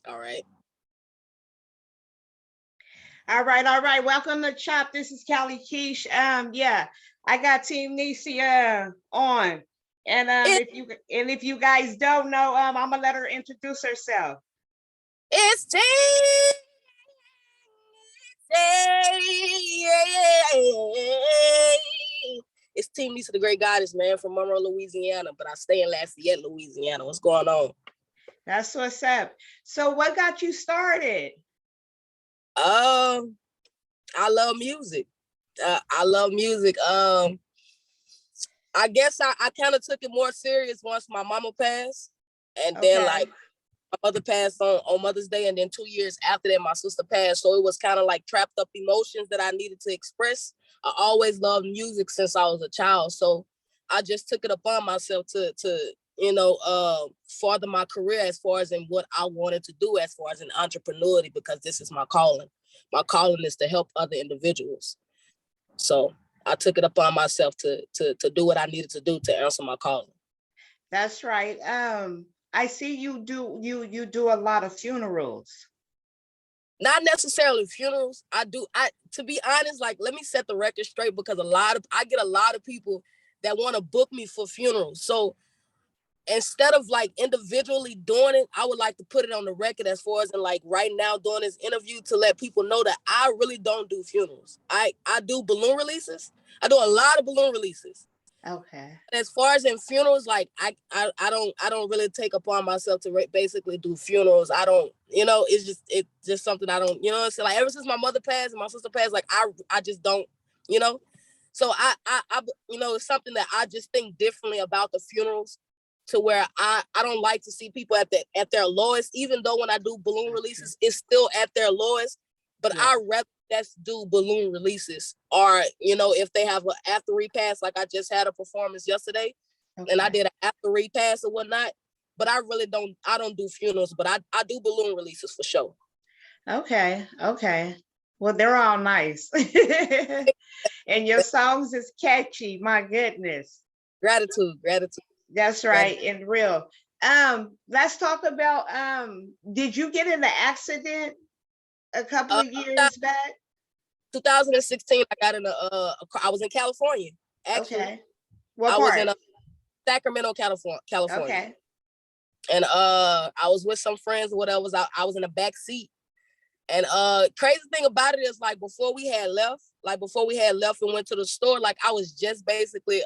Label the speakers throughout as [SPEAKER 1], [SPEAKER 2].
[SPEAKER 1] All right.
[SPEAKER 2] All right, all right. Welcome to Chop. This is Callie Keish. Yeah, I got Team Neace on. And
[SPEAKER 1] It,
[SPEAKER 2] if you guys don't know, I'm gonna let her introduce herself.
[SPEAKER 1] it's Team. It's Team Neace, the Great Goddess, man, from Monroe, Louisiana, but I stay in Lafayette, Louisiana. What's going on?
[SPEAKER 2] That's what's up. So what got you started?
[SPEAKER 1] I love music. I love music. I guess I kind of took it more serious once my mama passed, and then like my mother passed on Mother's Day, and then 2 years after that, my sister passed. So it was kind of like trapped up emotions that I needed to express. I always loved music since I was a child, so I just took it upon myself to further my career as far as in what I wanted to do as far as an entrepreneur, because this is my calling. My calling is to help other individuals. So I took it upon myself to do what I needed to do to answer my calling.
[SPEAKER 2] That's right. I see you do a lot of funerals.
[SPEAKER 1] Not necessarily funerals. I to be honest, like, let me set the record straight, because I get a lot of people that want to book me for funerals. So instead of like individually doing it, I would like to put it on the record as far as in like right now doing this interview to let people know that I really don't do funerals. I do balloon releases. I do a lot of balloon releases.
[SPEAKER 2] Okay.
[SPEAKER 1] As far as in funerals, like I don't really take upon myself to basically do funerals. I don't, it's just something I don't, it's like ever since my mother passed and my sister passed, like I just don't, you know. So I it's something that I just think differently about the funerals, to where I don't like to see people at their lowest, even though when I do balloon releases, it's still at their lowest. But I rather let's do balloon releases, or if they have an after repast, like I just had a performance yesterday, and I did an after repast or whatnot. But I don't do funerals, but I do balloon releases for sure.
[SPEAKER 2] Okay. Well, they're all nice. And your songs is catchy. My goodness.
[SPEAKER 1] Gratitude.
[SPEAKER 2] That's right. And real. Let's talk about did you get in an accident a couple of years back?
[SPEAKER 1] 2016, I got in I was in California. Actually,
[SPEAKER 2] okay. What
[SPEAKER 1] I
[SPEAKER 2] part?
[SPEAKER 1] was in Sacramento, California.
[SPEAKER 2] Okay.
[SPEAKER 1] And I was with some friends or whatever. I was in the back seat. And crazy thing about it is, like, before we had left and went to the store, like I was just basically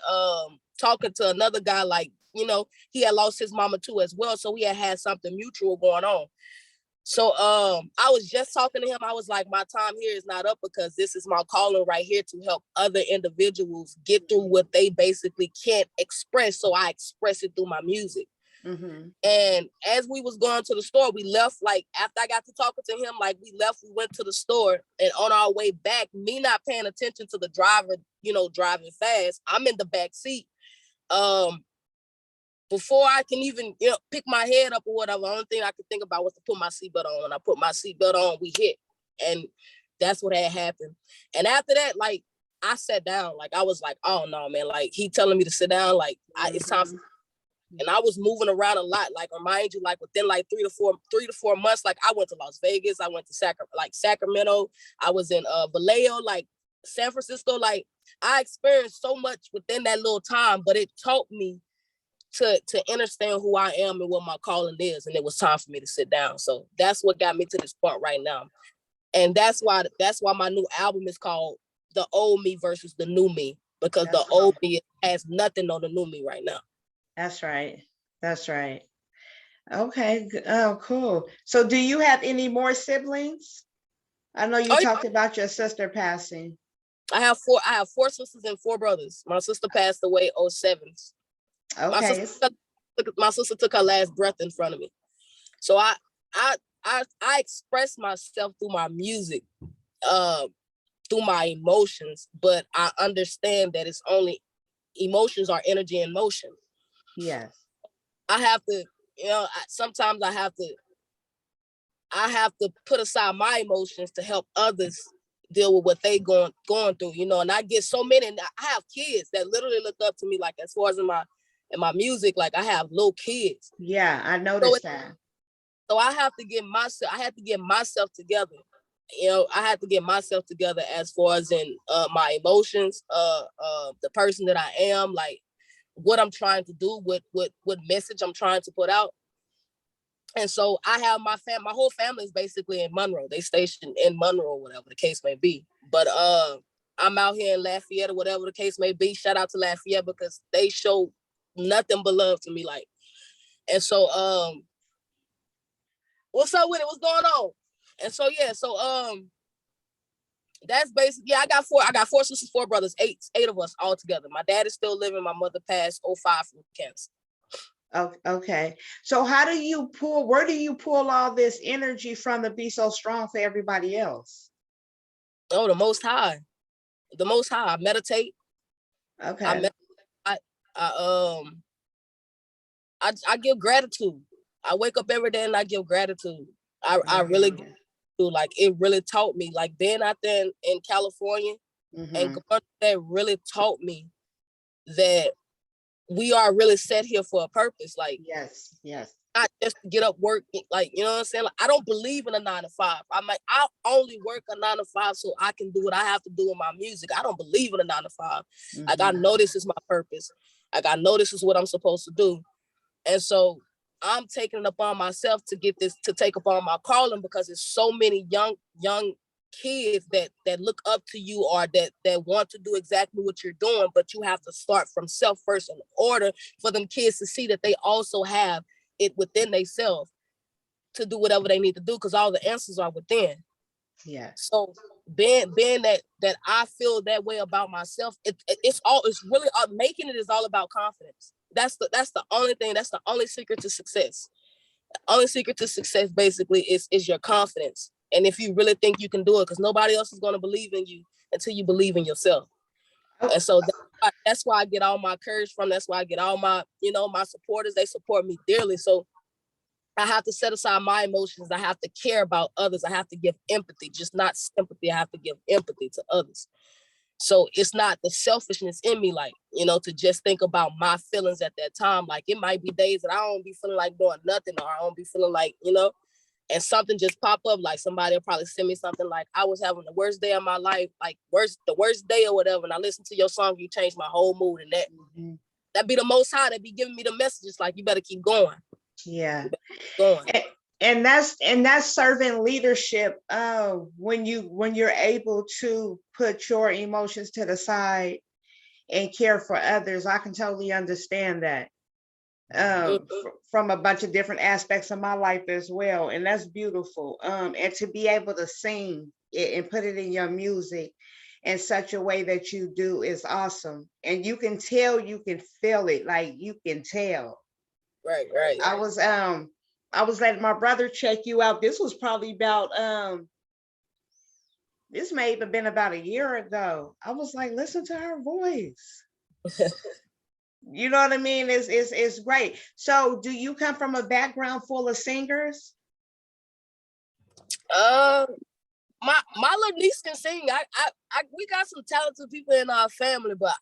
[SPEAKER 1] talking to another guy, like, he had lost his mama too as well. So we had something mutual going on. So I was just talking to him. I was like, my time here is not up, because this is my calling right here to help other individuals get through what they basically can't express. So I express it through my music.
[SPEAKER 2] Mm-hmm.
[SPEAKER 1] And as we was going to the store, we left, like, after I got to talking to him, like, we went to the store, and on our way back, me not paying attention to the driver, driving fast, I'm in the back seat. Before I can even, pick my head up or whatever, the only thing I could think about was to put my seatbelt on. When I put my seatbelt on, we hit. And that's what had happened. And after that, like, I sat down. Like, I was like, oh, no, man. Like, he telling me to sit down. Like, it's time for... And I was moving around a lot. Like, remind you, like, within like 3 to 4 months, like, I went to Las Vegas. I went to Sacramento. I was in Vallejo, like San Francisco. Like, I experienced so much within that little time, but it taught me to understand who I am and what my calling is. And it was time for me to sit down. So that's what got me to this point right now. And that's why my new album is called The Old Me versus the New Me, because the old me has nothing on the new me right now.
[SPEAKER 2] That's right. Okay. Oh, cool. So do you have any more siblings? I know you talked about your sister passing.
[SPEAKER 1] I have 4 sisters and 4 brothers. My sister passed away 07.
[SPEAKER 2] Okay.
[SPEAKER 1] My sister took her last breath in front of me. So I express myself through my music, through my emotions, but I understand that it's only emotions are energy in motion.
[SPEAKER 2] Yes.
[SPEAKER 1] I have to, sometimes I have to put aside my emotions to help others deal with what they going through, and I get so many, and I have kids that literally look up to me, like, as far as in my music, like, I have little kids.
[SPEAKER 2] Yeah, I noticed that.
[SPEAKER 1] So I have to get myself, I had to get myself together. You know, I had to get myself together as far as in my emotions, the person that I am, like what I'm trying to do, what message I'm trying to put out. And so I have my whole family is basically in Monroe. They stationed in Monroe, whatever the case may be. But I'm out here in Lafayette or whatever the case may be. Shout out to Lafayette because they show nothing but love to me. Like, and so what's up with it? What's going on? And so yeah, so that's basically, yeah, I got four sisters, four brothers, eight of us all together. My dad is still living. My mother passed 05 from cancer.
[SPEAKER 2] Okay. So where do you pull all this energy from to be so strong for everybody else?
[SPEAKER 1] Oh, the Most High. The Most High. I meditate.
[SPEAKER 2] Okay.
[SPEAKER 1] I give gratitude. I wake up every day and I give gratitude. I really do. Like, it really taught me, like being out there in California and that really taught me that we are really set here for a purpose. Like,
[SPEAKER 2] yes,
[SPEAKER 1] not just to get up, work, like, you know what I'm saying? Like, I don't believe in a 9 to 5. I'm like, I only work a 9 to 5 so I can do what I have to do in my music. I don't believe in a 9 to 5. Like, I know this is my purpose. Like, I know this is what I'm supposed to do. And so I'm taking it upon myself to take upon my calling, because there's so many young kids that look up to you, or that want to do exactly what you're doing, but you have to start from self first in order for them kids to see that they also have it within themselves to do whatever they need to do, because all the answers are within.
[SPEAKER 2] Yeah.
[SPEAKER 1] So being that I feel that way about myself, it's really making it is all about confidence. That's the only thing. That's the only secret to success. The only secret to success basically is your confidence. And if you really think you can do it, because nobody else is going to believe in you until you believe in yourself. And so that's why I get all my courage from. That's why I get all my, my supporters. They support me dearly. So I have to set aside my emotions. I have to care about others. I have to give empathy, just not sympathy. I have to give empathy to others. So it's not the selfishness in me, like, to just think about my feelings at that time. Like, it might be days that I don't be feeling like doing nothing, or I don't be feeling like, and something just pop up. Like, somebody will probably send me something like, I was having the worst day of my life, like the worst day or whatever. And I listened to your song, you changed my whole mood. And that be the Most High that be giving me the messages, like, you better keep going.
[SPEAKER 2] Yeah.
[SPEAKER 1] Keep going.
[SPEAKER 2] And that's servant leadership. When you're able to put your emotions to the side and care for others, I can totally understand that. From a bunch of different aspects of my life as well, and that's beautiful. And to be able to sing it and put it in your music in such a way that you do is awesome. And you can tell, you can feel it, like you can tell.
[SPEAKER 1] Right.
[SPEAKER 2] I was letting my brother check you out. This was probably about this may have been about a year ago. I was like, listen to her voice. You know what I mean? It's great. So do you come from a background full of singers?
[SPEAKER 1] My little niece can sing. We got some talented people in our family, but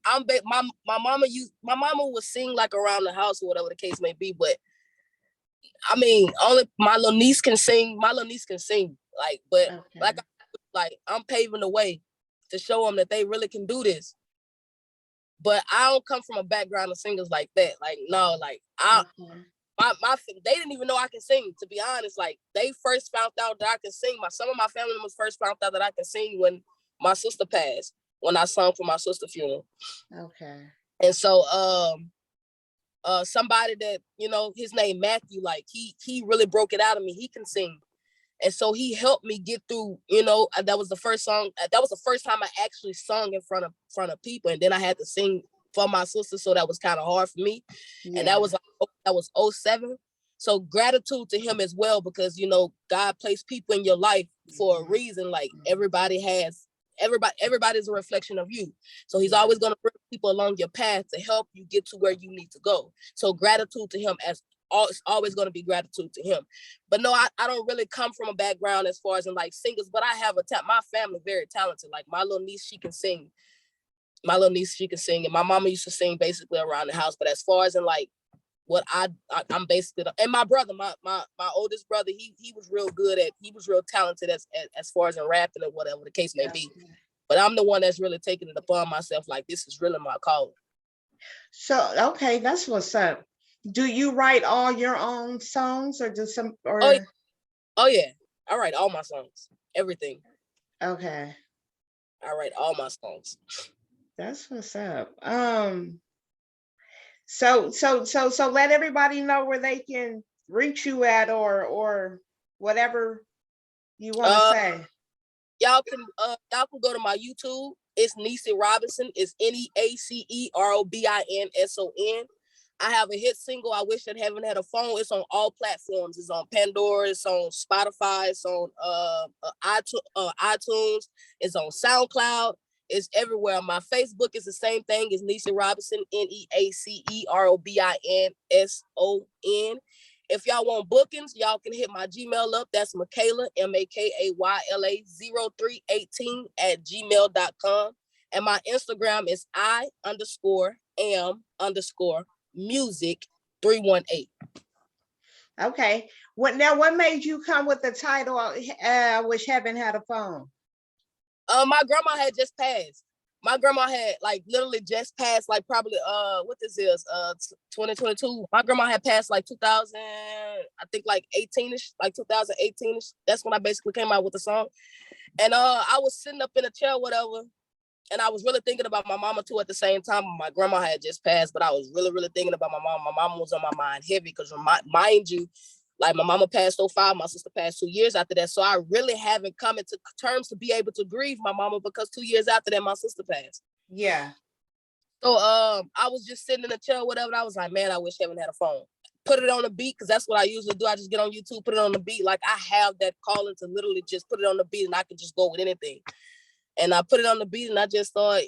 [SPEAKER 1] my mama would sing like around the house or whatever the case may be. But I mean, only my little niece can sing. My little niece can sing. Like, but okay. like I'm paving the way to show them that they really can do this. But I don't come from a background of singers like that. Like, no, like they didn't even know I can sing, to be honest. Like, they first found out that I can sing. Some of my family members first found out that I can sing when my sister passed, when I sung for my sister's funeral.
[SPEAKER 2] Okay.
[SPEAKER 1] And so somebody that, his name Matthew, like he really broke it out of me. He can sing. And so he helped me get through, that was the first song. That was the first time I actually sung in front of people. And then I had to sing for my sister. So that was kind of hard for me. Yeah. And that was 2007. So gratitude to him as well, because, God placed people in your life for a reason. Like, everybody's a reflection of you. So he's always going to bring people along your path to help you get to where you need to go. So gratitude to him, it's always going to be gratitude to him. But no, I don't really come from a background as far as in like singers, but I have my family very talented. Like, my little niece, she can sing. And my mama used to sing basically around the house. But as far as in like what I'm basically, and my brother, my oldest brother, he was real good he was real talented as far as in rapping or whatever the case may be. But I'm the one that's really taking it upon myself, like this is really my calling.
[SPEAKER 2] So, okay, that's what's up. Do you write all your own songs or just some,
[SPEAKER 1] Oh,
[SPEAKER 2] or?
[SPEAKER 1] oh yeah, I write all my songs, everything.
[SPEAKER 2] Okay.
[SPEAKER 1] I write all my songs.
[SPEAKER 2] That's what's up. So let everybody know where they can reach you at, or whatever you want to say.
[SPEAKER 1] Y'all can go to my YouTube. It's Neace Robinson. It's NeaceRobinson. I have a hit single, I Wish That Heaven Had a Phone. It's on all platforms. It's on Pandora. It's on Spotify. It's on iTunes. It's on SoundCloud. It's everywhere. My Facebook is the same thing. It's Neace Robinson, NeaceRobinson. If y'all want bookings, y'all can hit my Gmail up. That's Makayla, Makayla 0318 @gmail.com. And my Instagram is I_am_music318.
[SPEAKER 2] Okay. What made you come with the title, I Wish Heaven Had a Phone?
[SPEAKER 1] My grandma had just passed. My grandma had like literally just passed, like probably what this is 2022. My grandma had passed like 2000, I think like 18ish, like 2018ish. That's when I basically came out with the song. And I was sitting up in a chair, whatever, and I was really thinking about my mama too at the same time. My grandma had just passed, but I was really, really thinking about my mom. My mama was on my mind heavy because, mind you, like my mama passed 05, my sister passed 2 years after that. So I really haven't come into terms to be able to grieve my mama because 2 years after that, my sister passed.
[SPEAKER 2] Yeah.
[SPEAKER 1] So I was just sitting in the chair, whatever. And I was like, man, I wish Heaven had a phone. Put it on the beat, because that's what I usually do. I just get on YouTube, put it on the beat. Like I have that calling to literally just put it on the beat and I can just go with anything. And I put it on the beat and I just thought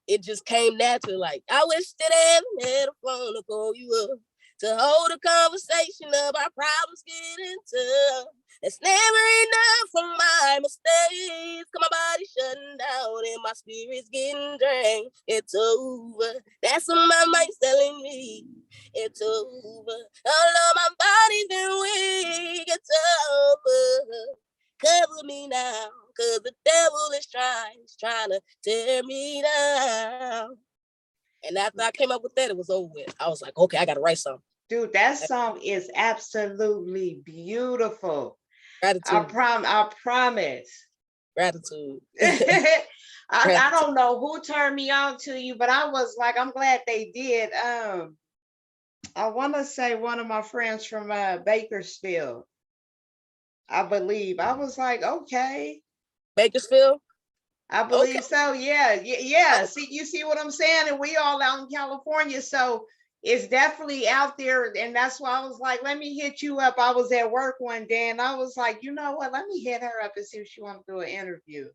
[SPEAKER 1] it just came natural. Like, I wish that Heaven had a phone to call you up, to hold a conversation about problems getting tough. It's never enough for my mistakes. Cause my body's shutting down and my spirit's getting drained. It's over. That's what my mind's telling me. It's over. Although my body's been weak, it's over. Cover me now, cause the devil is trying to tear me down. And after I came up with that, it was over with. I was like, okay, I gotta write something.
[SPEAKER 2] Dude, that song is absolutely beautiful.
[SPEAKER 1] Gratitude.
[SPEAKER 2] I promise.
[SPEAKER 1] Gratitude.
[SPEAKER 2] I don't know who turned me on to you, but I was like, I'm glad they did. I want to say one of my friends from Bakersfield, I believe. I was like, okay.
[SPEAKER 1] Bakersfield?
[SPEAKER 2] I believe
[SPEAKER 1] Okay.
[SPEAKER 2] so. Yeah. See, you see what I'm saying? And we all out in California, so it's definitely out there. And that's why I was like, let me hit you up. I was at work one day and I was like, you know what? Let me hit her up and see if she wants to do an interview.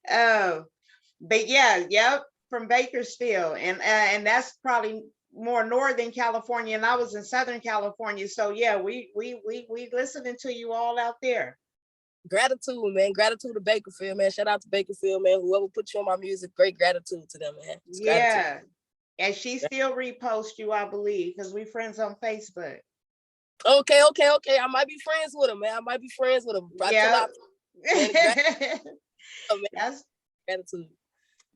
[SPEAKER 2] But yeah, yep, from Bakersfield, and that's probably more Northern California, and I was in Southern California. So yeah, we listening to you all out there.
[SPEAKER 1] Gratitude, man. Gratitude to Bakersfield, man. Shout out to Bakersfield, man. Whoever put you on my music, great gratitude to them, man. It's
[SPEAKER 2] Yeah.
[SPEAKER 1] gratitude.
[SPEAKER 2] And she still reposts you, I believe, because we friends on Facebook.
[SPEAKER 1] Okay. I might be friends with him, man. I might be friends with him.
[SPEAKER 2] Yeah.
[SPEAKER 1] That's gratitude.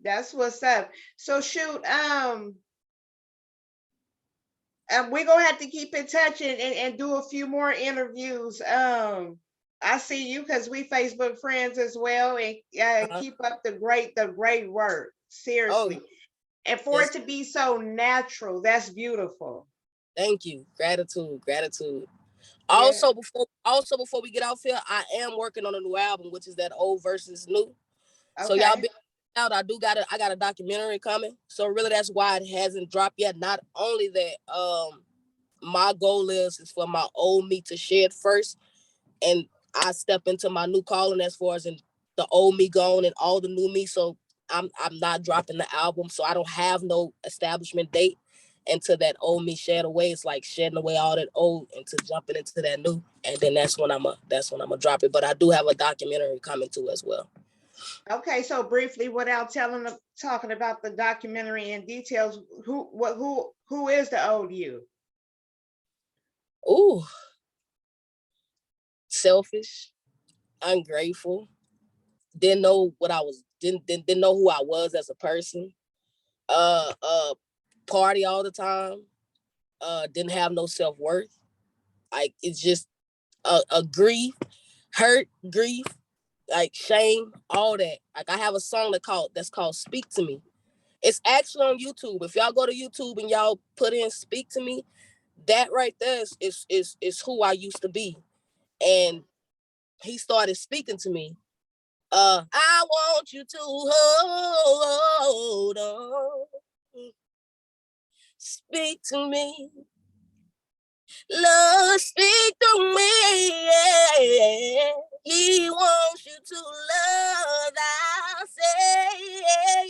[SPEAKER 2] That's what's up. So shoot, and we're gonna have to keep in touch and do a few more interviews. I see you because we Facebook friends as well, and keep up the great work. Seriously.
[SPEAKER 1] Oh,
[SPEAKER 2] and for it to be so natural, that's beautiful.
[SPEAKER 1] Thank you. Gratitude.
[SPEAKER 2] Yeah.
[SPEAKER 1] Also, before we get off here, I am working on a new album, which is that old versus new. So y'all be out. I got a documentary coming. So really that's why it hasn't dropped yet. Not only that, my goal is for my old me to shed first, and I step into my new calling as far as in the old me gone and all the new me. So I'm not dropping the album. So I don't have no establishment date until that old me shed away. It's like shedding away all that old into jumping into that new. And then that's when I'm gonna drop it. But I do have a documentary coming too as well.
[SPEAKER 2] Okay, so briefly, without talking about the documentary in details, who is the old you?
[SPEAKER 1] Ooh, selfish, ungrateful, didn't know what I was, didn't know who I was as a person. Uh, uh, Party all the time. Didn't have no self-worth. Like it's just a grief, hurt, grief, like shame, all that. Like I have a song that's called "Speak to Me." It's actually on YouTube. If y'all go to YouTube and y'all put in "Speak to Me," that right there is who I used to be. And he started speaking to me. I want you to hold on. Speak to me. Lord, speak to me. Yeah. He wants you to love. I say,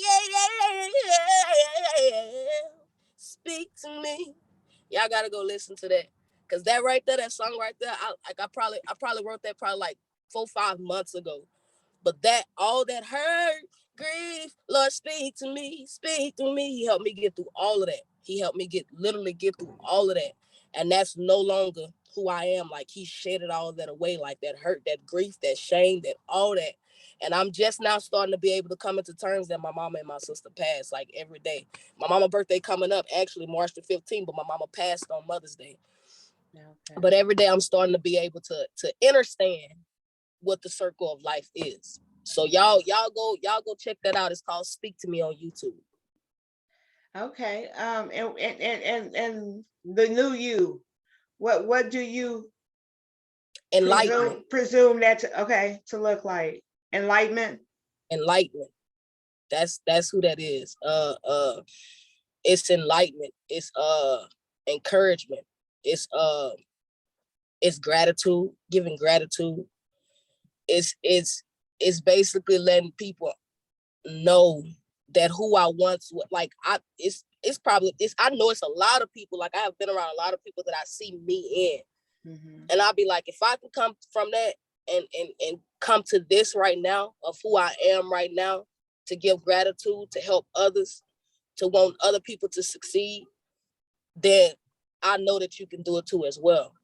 [SPEAKER 1] yeah. Speak to me. Y'all gotta go listen to that. Cause that right there, that song right there, I probably wrote that probably like 4-5 months ago. But that all that hurt, grief, Lord, speak to me, speak to me. He helped me get through all of that. He helped me literally get through all of that. And that's no longer who I am. Like he shedded all of that away, like that hurt, that grief, that shame, that all that. And I'm just now starting to be able to come into terms that my mama and my sister passed like every day. My mama's birthday coming up, actually March the 15th, but my mama passed on Mother's Day. Okay. But every day I'm starting to be able to understand what the circle of life is. So y'all go check that out. It's called "Speak to Me" on YouTube.
[SPEAKER 2] Okay. And the new you, what do you presume that to look like? Enlightenment.
[SPEAKER 1] That's who that is. It's enlightenment. It's encouragement. It's gratitude, giving gratitude. It's basically letting people know that who I once was. Like it's I know it's a lot of people. Like I have been around a lot of people that I see me in, and I'll be like, if I can come from that and come to this right now of who I am right now, to give gratitude, to help others, to want other people to succeed, then I know that you can do it too as well.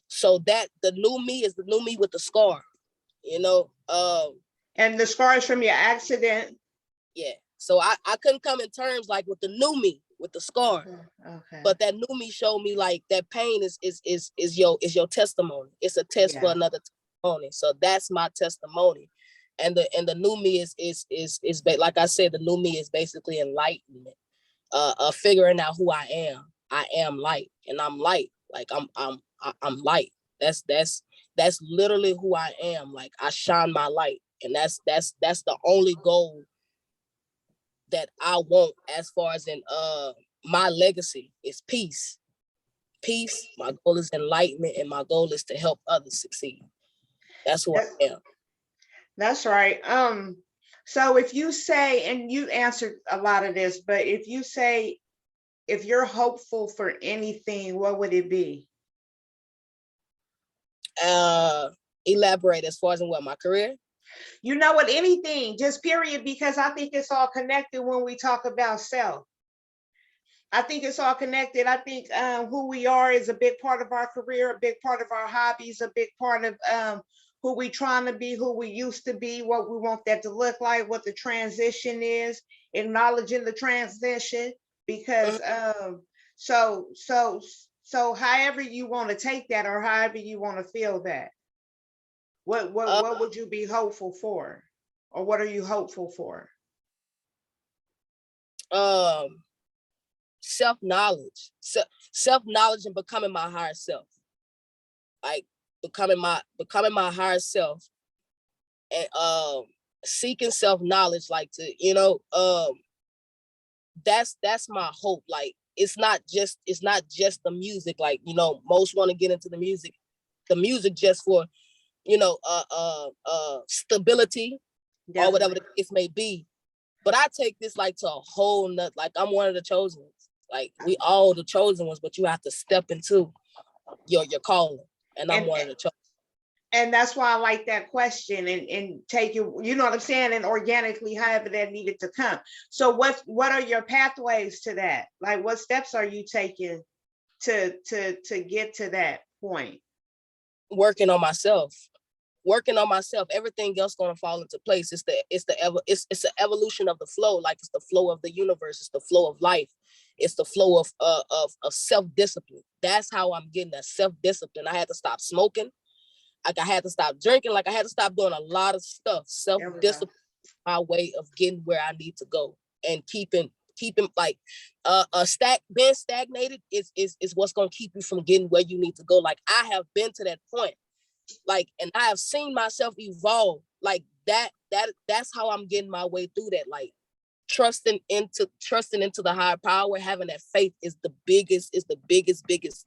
[SPEAKER 1] So that the new me is the new me with the scar, you know.
[SPEAKER 2] And the scars from your accident.
[SPEAKER 1] Yeah. So I couldn't come in terms like with the new me, with the scar. Okay. But that new me showed me like that pain is your testimony. It's a test for another testimony. So that's my testimony. And the new me is like I said, the new me is basically enlightenment. Figuring out who I am. I am light, and I'm light. Like I'm light. That's literally who I am. Like I shine my light, and that's the only goal that I want as far as in my legacy is peace. Peace. My goal is enlightenment, and my goal is to help others succeed. That's who I am.
[SPEAKER 2] That's right. So if you say, and you answered a lot of this, but if you say, if you're hopeful for anything, what would it be?
[SPEAKER 1] Elaborate as far as in what, my career?
[SPEAKER 2] You know what, anything, just period, because I think it's all connected when we talk about self. I think it's all connected. I think who we are is a big part of our career, a big part of our hobbies, a big part of who we trying to be, who we used to be, what we want that to look like, what the transition is, acknowledging the transition, because so however you want to take that, or however you want to feel that, what would you be hopeful for, or what are you hopeful for?
[SPEAKER 1] Self-knowledge, self-knowledge, and becoming my higher self. Like becoming my higher self, and seeking self-knowledge, like to that's my hope. Like it's not just the music. Like most want to get into the music just for stability, or whatever the case may be. But I take this like to a whole nother, like I'm one of the chosen ones. Like we all the chosen ones, but you have to step into your calling. And I'm one of the chosen.
[SPEAKER 2] And that's why I like that question, and take it, you know what I'm saying, and organically, however that needed to come. So what are your pathways to that? Like what steps are you taking to get to that? point?
[SPEAKER 1] Working on myself. Everything else gonna fall into place. It's the evolution of the flow. Like it's the flow of the universe. It's the flow of life. It's the flow of self-discipline. That's how I'm getting that self-discipline. I had to stop smoking. Like I had to stop drinking. Like I had to stop doing a lot of stuff. Self-discipline, my way of getting where I need to go, and keeping like being stagnated is what's gonna keep you from getting where you need to go. Like I have been to that point. Like, and I have seen myself evolve. Like that's how I'm getting my way through that. Like trusting into the higher power, having that faith is the biggest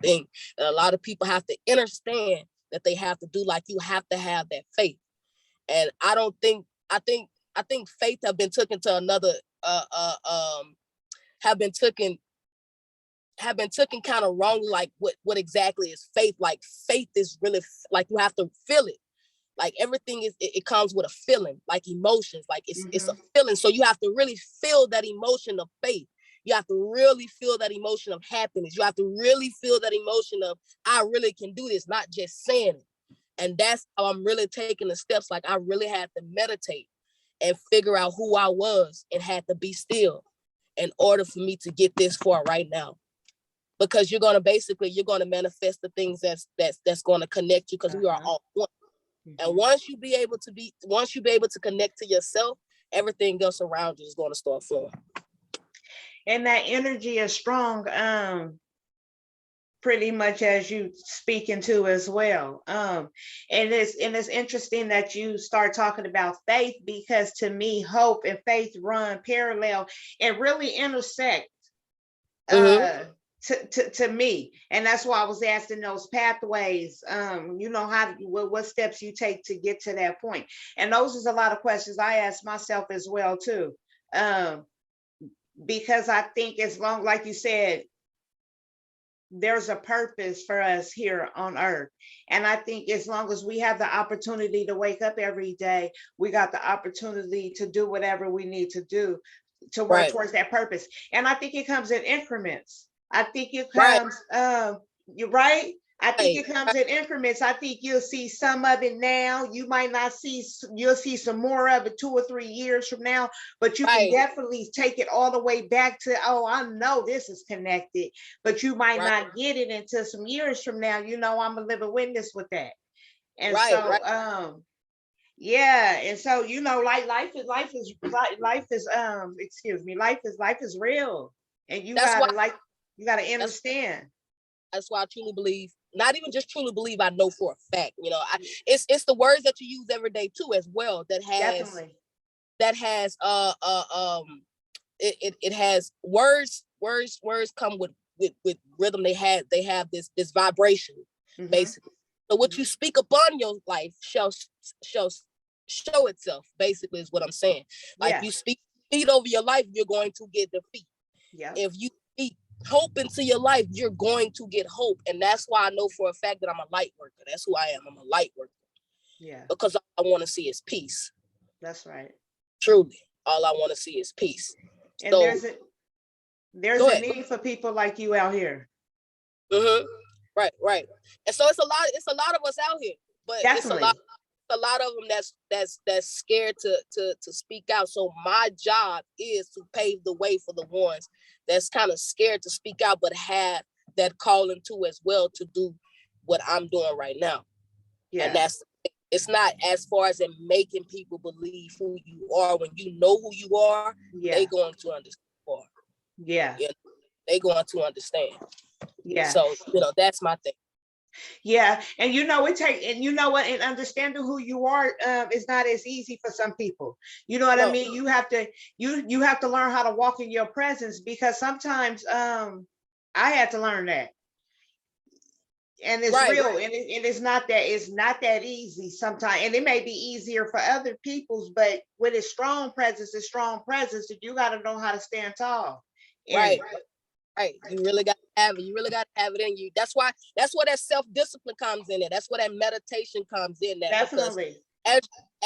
[SPEAKER 1] thing that a lot of people have to understand that they have to do. Like you have to have that faith. And I think faith have been taken to another have been taken kind of wrong. Like what exactly is faith? Like faith is really like you have to feel it. Like everything it comes with a feeling, like emotions, like it's a feeling. So you have to really feel that emotion of faith. You have to really feel that emotion of happiness. You have to really feel that emotion of I really can do this, not just saying it. And that's how I'm really taking the steps. Like I really had to meditate and figure out who I was and had to be still in order for me to get this far right now. Because you're gonna manifest the things that's gonna connect you, because we are all one. And once you be able to connect to yourself, everything else around you is gonna start flowing.
[SPEAKER 2] And that energy is strong, pretty much as you speaking to as well. And it's interesting that you start talking about faith, because to me, hope and faith run parallel and really intersect. To me, and that's why I was asking those pathways, what steps you take to get to that point. And those is a lot of questions I ask myself as well too, because I think as long, like you said, there's a purpose for us here on earth. And I think as long as we have the opportunity to wake up every day, we got the opportunity to do whatever we need to do to work towards that purpose. And I think it comes in increments. I think it comes, you're right. I think it comes in increments. I think you'll see some of it now. You might not see, you'll see some more of it 2 or 3 years from now, but you can definitely take it all the way back to, oh, I know this is connected, but you might not get it until some years from now. I'm a living witness with that. And yeah. And so, like life is real. And you gotta understand.
[SPEAKER 1] That's why I truly believe, not even just truly believe, I know for a fact, it's the words that you use every day too, as well, that has it has words come with rhythm. They have this vibration, basically. So what you speak upon your life shall show itself, basically, is what I'm saying. Like you speak defeat over your life, you're going to get defeat. If you speak hope into your life, you're going to get hope. And that's why I know for a fact that I'm a light worker. That's who I am. I'm a light worker. Because all I want to see is peace.
[SPEAKER 2] That's right.
[SPEAKER 1] Truly, all I want to see is peace.
[SPEAKER 2] And so, there's a need for people like you out here.
[SPEAKER 1] Right. And so it's a lot of us out here, but
[SPEAKER 2] definitely.
[SPEAKER 1] It's a lot of them that's scared to speak out. So my job is to pave the way for the ones that's kind of scared to speak out, but have that calling too as well, to do what I'm doing right now. And it's not as far as in making people believe who you are. When you know who you are, they going to understand. They going to understand. So that's my thing.
[SPEAKER 2] And and understanding who you are is not as easy for some people. You know what I mean? You have to learn how to walk in your presence, because sometimes I had to learn that. And it's real, and it's not that easy sometimes, and it may be easier for other people's, but with a strong presence, and you got to know how to stand tall.
[SPEAKER 1] Right. You really got to have it. You really got to have it in you. That's where that self-discipline comes in there. That's where that meditation comes in there.
[SPEAKER 2] Definitely.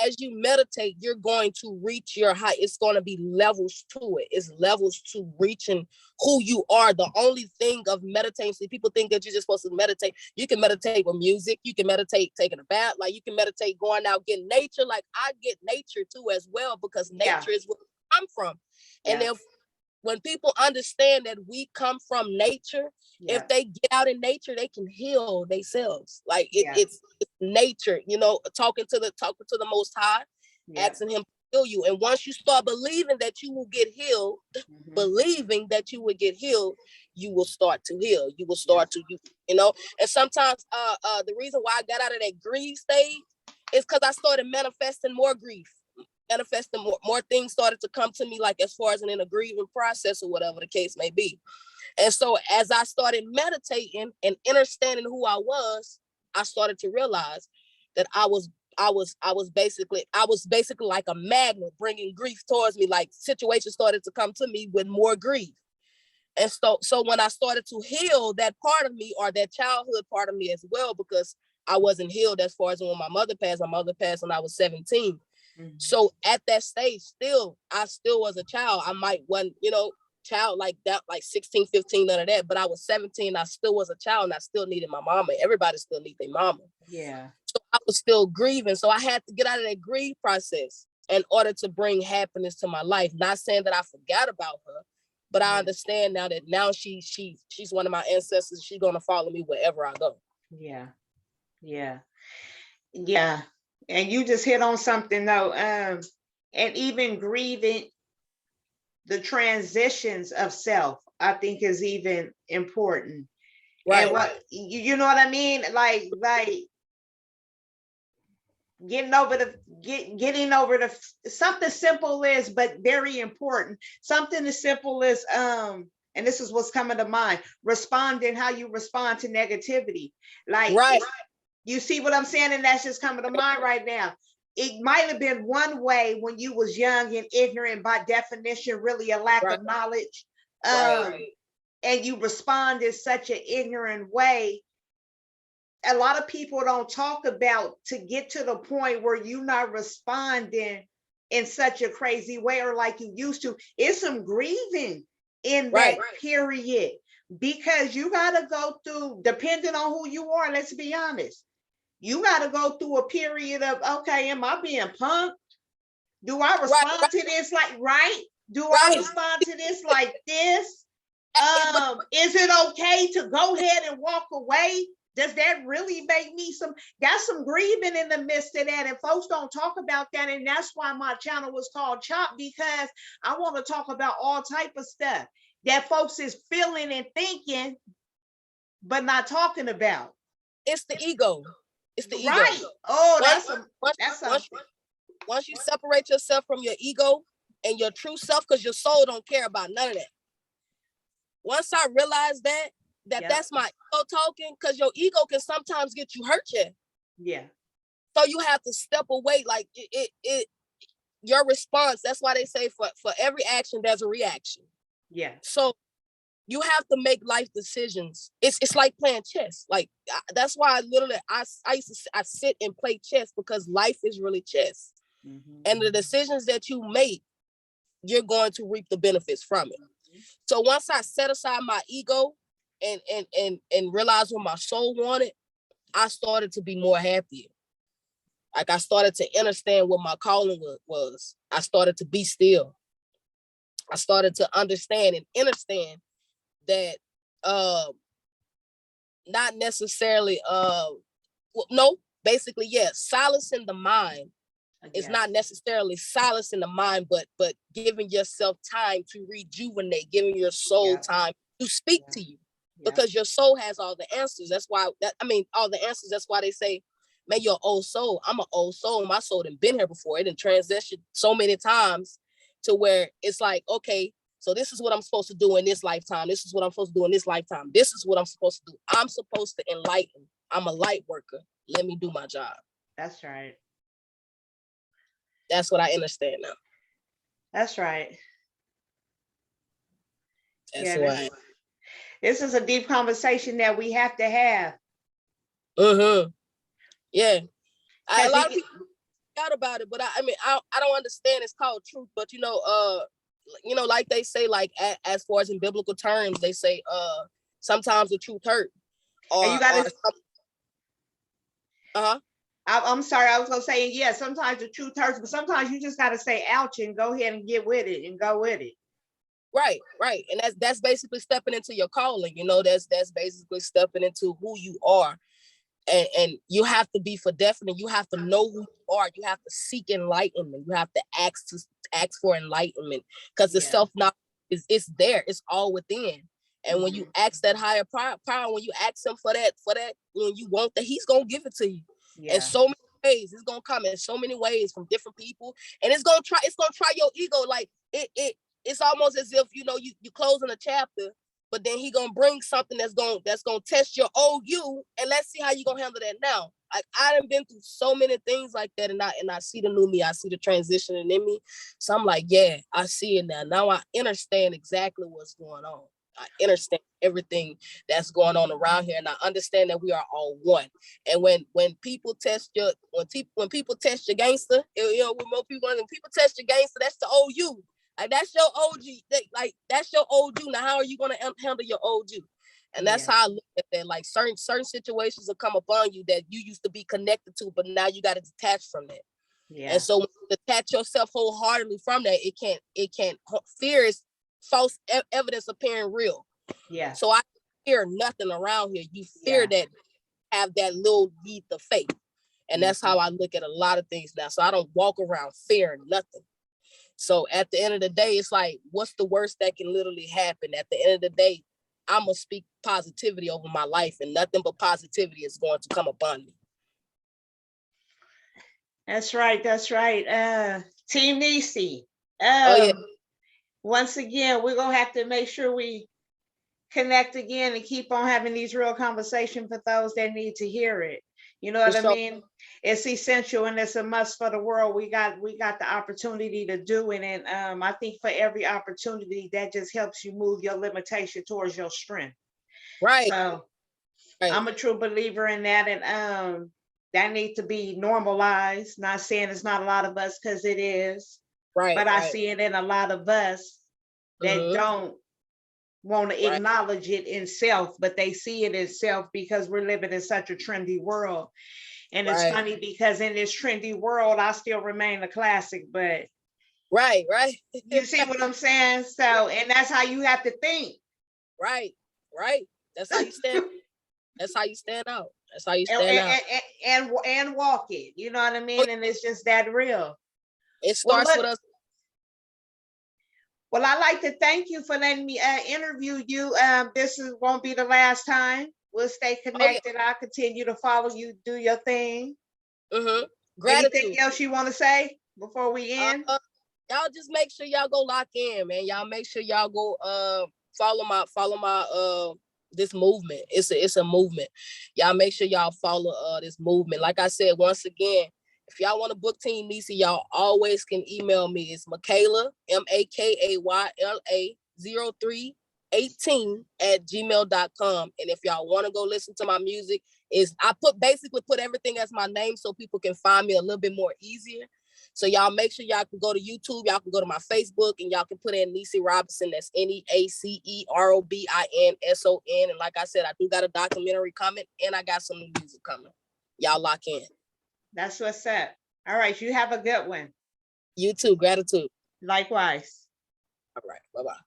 [SPEAKER 1] as you meditate, you're going to reach your height. It's going to be levels to it. It's levels to reaching who you are. The only thing of meditating, see, people think that you're just supposed to meditate. You can meditate with music. You can meditate taking a bath. Like, you can meditate going out, getting nature. Like, I get nature too as well, because nature is where I'm from. And if when people understand that we come from nature, if they get out in nature, they can heal themselves. Like, it's nature, you know, talking to the Most High, asking him to heal you. And once you start believing that you will get healed, believing that you will get healed, you will start to heal. You will start to, you know. And sometimes the reason why I got out of that grief stage is because I started manifesting more grief. Manifesting more things started to come to me, like as far as in a grieving process or whatever the case may be. And so as I started meditating and understanding who I was, I started to realize that I was basically like a magnet bringing grief towards me. Like, situations started to come to me with more grief. And so when I started to heal that part of me, or that childhood part of me as well, because I wasn't healed as far as when my mother passed when I was 17. So at that stage, I still was a child. I might one, you know, child like that, like 16, 15, none of that. But I was 17. I still was a child, and I still needed my mama. Everybody still needs their mama. Yeah. So I was still grieving. So I had to get out of that grief process in order to bring happiness to my life. Not saying that I forgot about her, but I understand now that she's one of my ancestors. She's gonna follow me wherever I go. Yeah.
[SPEAKER 2] And you just hit on something though, and even grieving the transitions of self, I think, is even important. Right. And what you know what I mean? Like getting over the something simple is, but very important. Something as simple as and this is what's coming to mind: responding how you respond to negativity. Like, right. You see what I'm saying? And that's just coming to mind right now. It might have been one way when you was young and ignorant, by definition, really a lack of knowledge. And you respond in such an ignorant way. A lot of people don't talk about to get to the point where you're not responding in such a crazy way or like you used to. It's some grieving in that period, because you got to go through, depending on who you are, let's be honest, you got to go through a period of, okay, am I being punked? Do I respond to this like Do I respond to this like this? Is it okay to go ahead and walk away? Does that really make me that's some grieving in the midst of that, and folks don't talk about that. And that's why my channel was called Chop, because I want to talk about all type of stuff that folks is feeling and thinking, but not talking about.
[SPEAKER 1] It's the ego. It's the ego.
[SPEAKER 2] Right. Oh,
[SPEAKER 1] once you separate yourself from your ego and your true self, because your soul don't care about none of that. Once I realized that's my ego talking, because your ego can sometimes get you hurt. Yeah. So you have to step away. Like your response. That's why they say for every action there's a reaction. Yeah. So you have to make life decisions. It's like playing chess. Like that's why I sit and play chess, because life is really chess. Mm-hmm. And the decisions that you make, you're going to reap the benefits from it. Mm-hmm. So once I set aside my ego and realized what my soul wanted, I started to be more happier. Like I started to understand what my calling was. I started to be still. I started to understand that not necessarily silencing the mind is not necessarily silencing the mind, but giving yourself time to rejuvenate, giving your soul time to speak to you, because your soul has all the answers. That's why all the answers. That's why they say, man, your old soul. I'm an old soul. My soul done been here before. It done transitioned so many times to where it's like, okay, so this is what I'm supposed to do in this lifetime. This is what I'm supposed to do in this lifetime. This is what I'm supposed to do. I'm supposed to enlighten. I'm a light worker. Let me do my job.
[SPEAKER 2] That's right.
[SPEAKER 1] That's what I understand now.
[SPEAKER 2] That's right.
[SPEAKER 1] That's why.
[SPEAKER 2] This is a deep conversation that we have to have.
[SPEAKER 1] Yeah. A lot of people. Forgot about it, but I mean, I don't understand. It's called truth, but like they say, like as far as in biblical terms, they say, sometimes the truth hurt,
[SPEAKER 2] And you
[SPEAKER 1] or
[SPEAKER 2] gotta,
[SPEAKER 1] uh-huh.
[SPEAKER 2] I'm sorry, I was gonna say, yeah, sometimes the truth hurts, but sometimes you just gotta say ouch and go ahead and get with it and go with it.
[SPEAKER 1] Right, and that's basically stepping into your calling. That's basically stepping into who you are, and you have to be for definite. You have to know who you are. You have to seek enlightenment. You have to ask for enlightenment, because the
[SPEAKER 2] Yeah.
[SPEAKER 1] self knowledge it's there. It's all within. And when you
[SPEAKER 2] Mhm.
[SPEAKER 1] ask that higher power, when you ask him for that, when you want that, he's gonna give it to you. In
[SPEAKER 2] Yeah.
[SPEAKER 1] so many ways. It's gonna come in so many ways from different people, and it's gonna try your ego. Like it's almost as if you closing a chapter, but then he gonna bring something that's gonna test your old you, and let's see how you gonna handle that now. Like, I done been through so many things like that, and I see the new me. I see the transitioning in me. So I'm like, yeah, I see it now. Now I understand exactly what's going on. I understand everything that's going on around here, and I understand that we are all one. And when people test your when people test your gangster, when more people when people test your gangster, that's the old you. Like, that's your OG. That's your old you. Now, how are you gonna handle your old you? And that's
[SPEAKER 2] Yeah.
[SPEAKER 1] how I look at that. Like, certain situations will come upon you that you used to be connected to, but now you got to detach from that.
[SPEAKER 2] Yeah.
[SPEAKER 1] And so when you detach yourself wholeheartedly from that, it can't fear is false evidence appearing real.
[SPEAKER 2] Yeah.
[SPEAKER 1] So I fear nothing around here. You fear
[SPEAKER 2] Yeah.
[SPEAKER 1] that, have that little leap of faith. And that's how I look at a lot of things now. So I don't walk around fearing nothing. So at the end of the day, it's like, what's the worst that can literally happen? At the end of the day, I'm going to speak positivity over my life, and nothing but positivity is going to come upon me.
[SPEAKER 2] That's right. That's right. Team Neace.
[SPEAKER 1] Oh, yeah.
[SPEAKER 2] Once again, we're gonna have to make sure we connect again and keep on having these real conversations for those that need to hear it. You know what I
[SPEAKER 1] So,
[SPEAKER 2] mean? It's essential and it's a must for the world. We got the opportunity to do it. And I think for every opportunity, that just helps you move your limitation towards your strength.
[SPEAKER 1] right.
[SPEAKER 2] So I'm a true believer in that. And that needs to be normalized. Not saying it's not a lot of us, because it is. But I see it in a lot of us that don't want to acknowledge it in self, but they see it in self because we're living in such a trendy world. And it's funny because in this trendy world, I still remain a classic, but
[SPEAKER 1] right.
[SPEAKER 2] you see what I'm saying? So, and that's how you have to think.
[SPEAKER 1] Right. That's how you stand. That's how you stand out. That's how you
[SPEAKER 2] and,
[SPEAKER 1] stand out.
[SPEAKER 2] and walk it. You know what I mean? And it's just that real.
[SPEAKER 1] It
[SPEAKER 2] Well,
[SPEAKER 1] starts
[SPEAKER 2] look,
[SPEAKER 1] with us.
[SPEAKER 2] well, I'd like to thank you for letting me interview you. This won't be the last time. We'll stay connected. I'll continue to follow you, do your thing.
[SPEAKER 1] Gratitude.
[SPEAKER 2] Anything else you want to say before we end?
[SPEAKER 1] Y'all just make sure y'all go lock in, man. Y'all make sure y'all go follow my this movement. It's a movement. Y'all make sure y'all follow this movement. Like I said, once again, if y'all want to book Team Neace, y'all always can email me. It's Makayla, Makayla 0318 at gmail.com. And if y'all want to go listen to my music, I basically put everything as my name so people can find me a little bit more easier. So y'all make sure y'all can go to YouTube, y'all can go to my Facebook, and y'all can put in Neace Robinson. That's NeaceRobinson. And like I said, I do got a documentary coming, and I got some new music coming. Y'all lock in.
[SPEAKER 2] That's what's up. All right, you have a good one.
[SPEAKER 1] You too. Gratitude.
[SPEAKER 2] Likewise.
[SPEAKER 1] All right. Bye-bye.